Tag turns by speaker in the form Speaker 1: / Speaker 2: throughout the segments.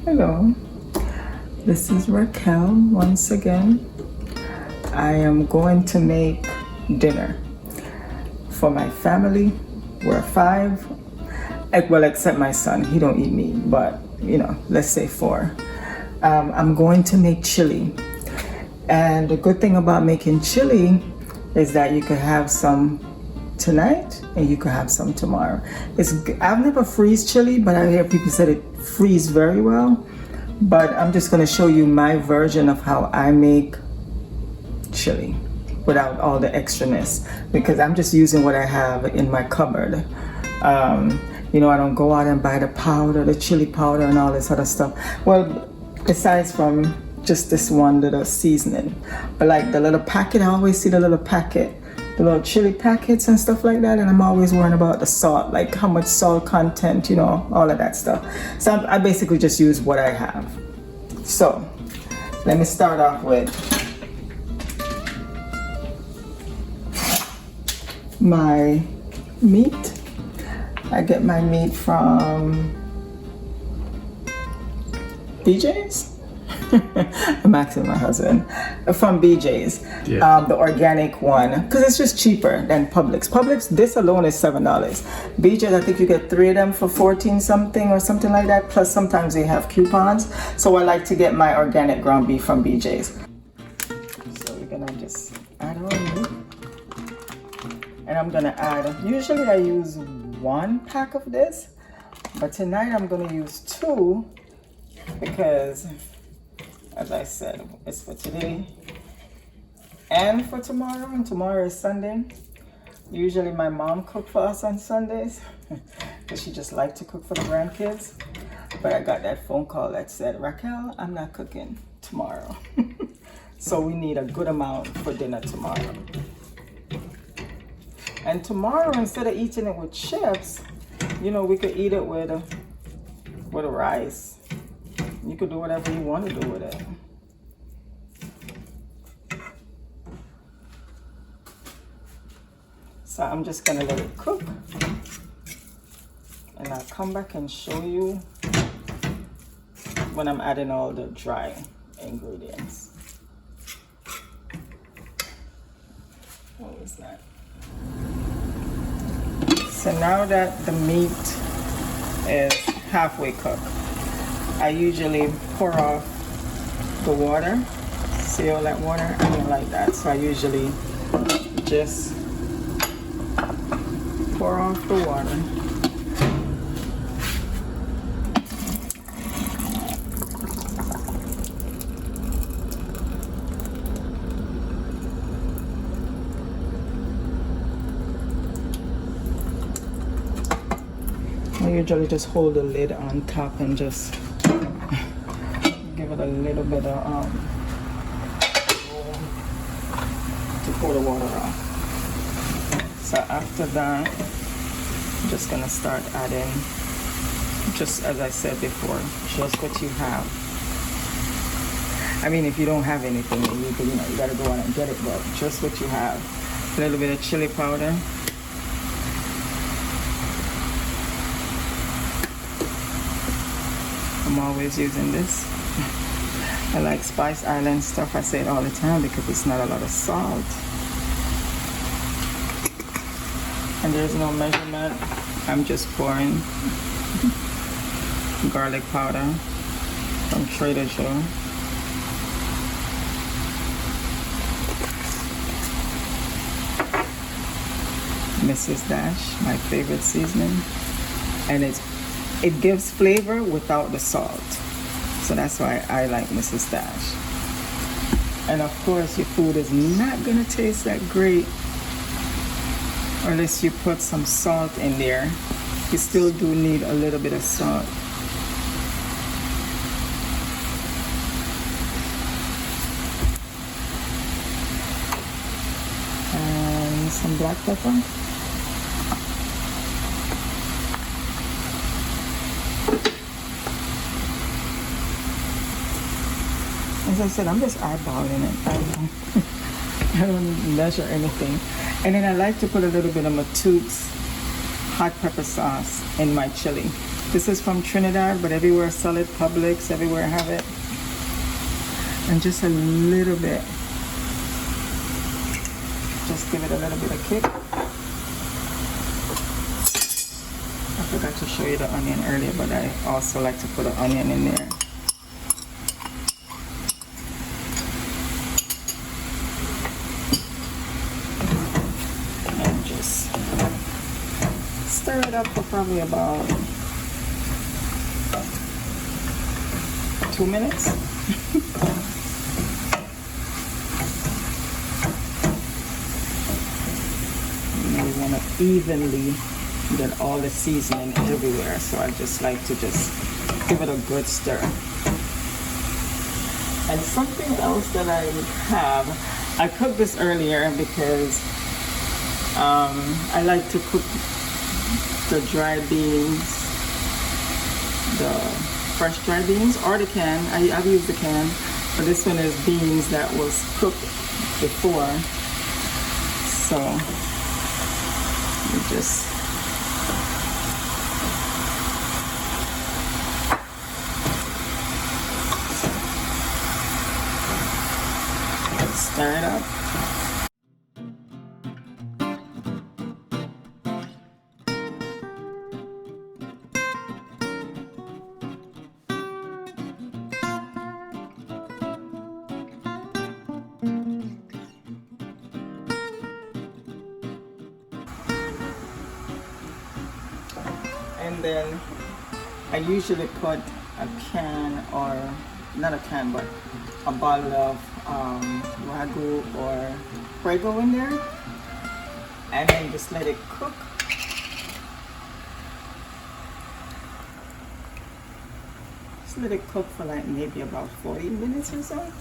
Speaker 1: Hello, this is Raquel once again. I am going to make dinner for my family. We're 5, well, except my son. He don't eat meat, but let's say 4. I'm going to make chili, and the good thing about making chili is that you could have some tonight and you could have some tomorrow. I've never freeze chili, but I hear people said it freeze very well. But I'm just going to show you my version of how I make chili without all the extraness, because I'm just using what I have in my cupboard. I don't go out and buy the powder, the chili powder and all this other stuff. Well, besides from just this one little seasoning, but like the little packet, I always see the little packet, the little chili packets and stuff like that, and I'm always worrying about the salt, like how much salt content, all of that stuff. So I basically just use what I have. So let me start off with my meat. I get my meat from BJ's. I'm asking my husband. From BJ's, the organic one, because it's just cheaper than Publix. Publix, this alone is $7. BJ's, I think you get 3 of them for 14 something or something like that. Plus sometimes they have coupons. So I like to get my organic ground beef from BJ's. So we're gonna just add our meat, and I'm gonna add. Usually I use 1 pack of this, but tonight I'm gonna use 2 because, as I said, it's for today and for tomorrow, and tomorrow is Sunday. Usually my mom cooks for us on Sundays because she just likes to cook for the grandkids. But I got that phone call that said, Raquel, I'm not cooking tomorrow. So we need a good amount for dinner tomorrow. And tomorrow, instead of eating it with chips, we could eat it with rice. You could do whatever you want to do with it. So I'm just gonna let it cook, and I'll come back and show you when I'm adding all the dry ingredients. What was that? So now that the meat is halfway cooked, I usually pour off the water. See all that water? I don't like that, so I usually just pour off the water. I usually just hold the lid on top and just give it a little bit of room to pour the water off. So after that, I'm just gonna start adding, just as I said before, just what you have. I mean, if you don't have anything, you gotta go out and get it, but just what you have. A little bit of chili powder. I'm always using this. I like Spice Island stuff. I say it all the time because it's not a lot of salt. And there's no measurement. I'm just pouring garlic powder from Trader Joe. Mrs. Dash, my favorite seasoning. And it gives flavor without the salt. So that's why I like Mrs. Dash. And of course, your food is not gonna taste that great unless you put some salt in there. You still do need a little bit of salt. And some black pepper. As I said, I'm just eyeballing it. I don't measure anything. And then I like to put a little bit of matoots hot pepper sauce in my chili. This is from Trinidad, but everywhere sell it, Publix, everywhere have it. And just a little bit. Just give it a little bit of kick. I forgot to show you the onion earlier, but I also like to put an onion in there. And just stir it up for probably about 2 minutes. You want to evenly get all the seasoning everywhere, so I just like to just give it a good stir. And something else that I have, I cooked this earlier because I like to cook the dry beans, the fresh dry beans, or the can. I've used the can, but this one is beans that was cooked before. So you just stir it up. And then I usually put a can, or not a can, but a bottle of Ragu or Prego in there, and then just let it cook. Just let it cook for like maybe about 40 minutes or so.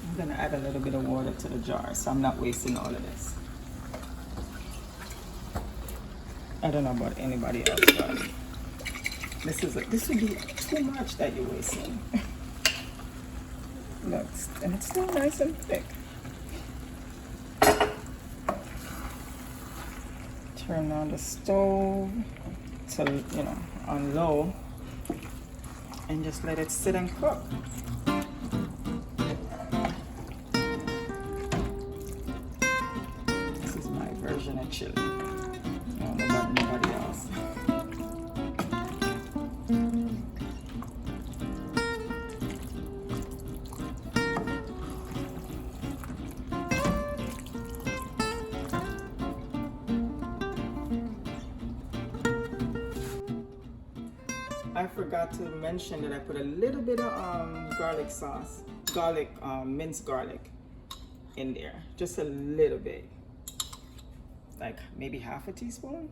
Speaker 1: I'm gonna add a little bit of water to the jar, so I'm not wasting all of this. I don't know about anybody else, but this would be too much that you're wasting. Look, and it's still nice and thick. Turn on the stove to, on low, and just let it sit and cook. This is my version of chili. I don't know about anybody else. I forgot to mention that I put a little bit of garlic sauce, minced garlic in there, just a little bit, like maybe half a teaspoon.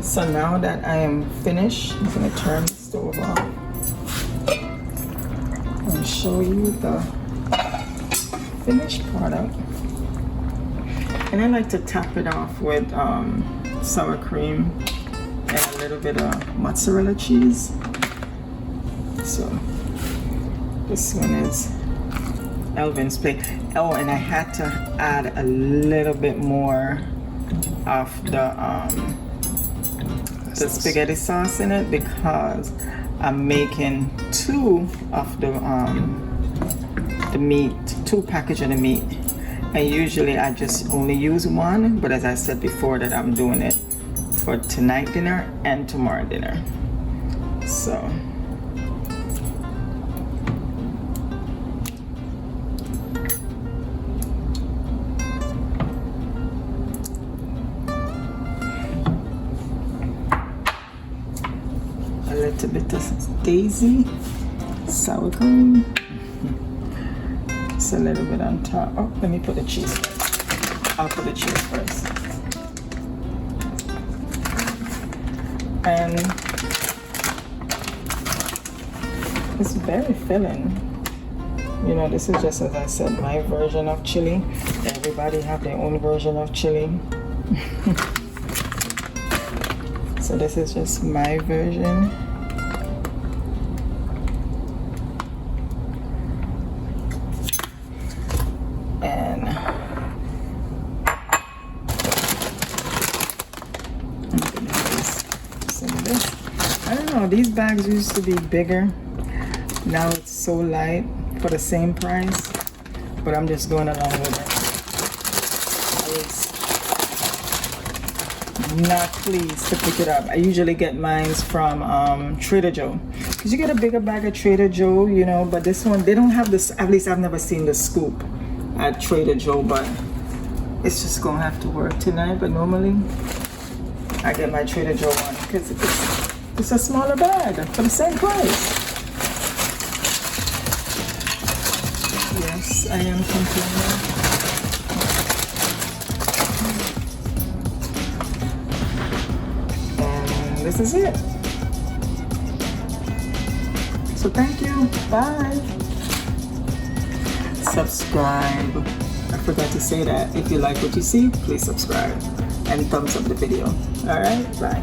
Speaker 1: So now that I am finished, I'm going to turn the stove off and show you the finished product. And I like to top it off with sour cream and a little bit of mozzarella cheese. So this one is Elvin's plate. Oh, and I had to add a little bit more of the spaghetti sauce in it because I'm making two packages of the meat, and usually I just only use one, but as I said before, that I'm doing it for tonight dinner and tomorrow dinner. So a little bit of daisy, sour cream, just a little bit on top. Oh, let me put the cheese first. I'll put the cheese first. And It's very filling. You know, this is just, as I said, my version of chili. Everybody have their own version of chili. So this is just my version. And I don't know, these bags used to be bigger. Now it's so light for the same price, but I'm just going along with it. I was not pleased to pick it up. I usually get mine from Trader Joe, because you get a bigger bag at Trader Joe, you know, but this one, they don't have this, at least I've never seen the scoop at Trader Joe, but it's just gonna have to work tonight. But normally I get my Trader Joe one because it's a smaller bag for the same price. Yes, I am complaining. And this is it. So thank you. Bye. Subscribe. I forgot to say that. If you like what you see, please subscribe and thumbs up the video. All right, bye.